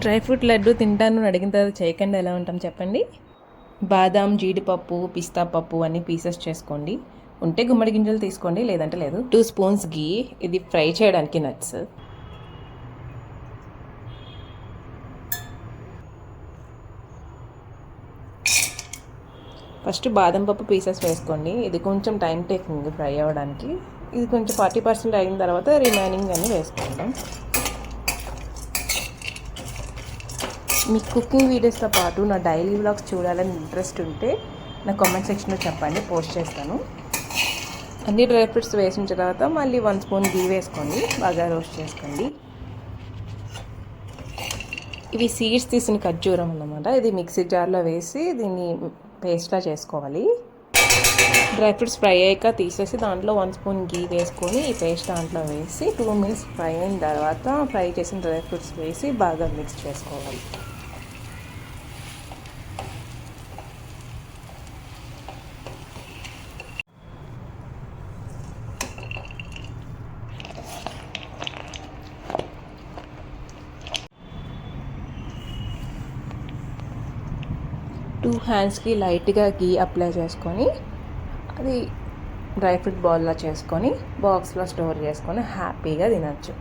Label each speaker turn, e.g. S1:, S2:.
S1: Dry fruit laddu తింటాను అడిగిన తర్వాత చేయకుండా ఎలా ఉంటాం చెప్పండి. బాదాం, జీడిపప్పు, పిస్తా పప్పు అన్ని పీసెస్ చేసుకోండి. ఉంటే గుమ్మడి గింజలు తీసుకోండి, లేదంటే లేదు. 2 స్పూన్స్ గీ, ఇది ఫ్రై చేయడానికి నట్స్. ఫస్ట్ బాదం పప్పు పీసెస్ వేసుకోండి. ఇది కొంచెం టైం టేకింగ్ ఫ్రై అవ్వడానికి. ఇది కొంచెం 40% అయిన తర్వాత రిమైనింగ్ అన్నీ వేసుకుందాం. మీ కుకింగ్ వీడియోస్తో పాటు నా డైలీ వ్లాగ్స్ చూడాలని ఇంట్రెస్ట్ ఉంటే నా కామెంట్ సెక్షన్లో చెప్పండి, పోస్ట్ చేస్తాను. అన్ని డ్రై ఫ్రూట్స్ వేసిన తర్వాత మళ్ళీ 1 స్పూన్ గీ వేసుకోండి, బాగా రోస్ట్ చేసుకోండి. ఇవి సీడ్స్ తీసిన ఖర్జూరం అన్నమాట. ఇది మిక్సీ జార్లో వేసి దీన్ని పేస్ట్లా చేసుకోవాలి. డ్రై ఫ్రూట్స్ ఫ్రై అయ్యాక తీసేసి దాంట్లో 1 స్పూన్ గీ వేసుకొని ఈ పేస్ట్ దాంట్లో వేసి 2 మినిట్స్ ఫ్రై అయిన తర్వాత ఫ్రై చేసిన డ్రై ఫ్రూట్స్ వేసి బాగా మిక్స్ చేసుకోవాలి. టూ హ్యాండ్స్కి లైట్గా గీ అప్లై చేసుకొని అది డ్రై ఫ్రూట్ బాల్లా చేసుకొని బాక్స్లో స్టోర్ చేసుకొని హ్యాపీగా తినచ్చు.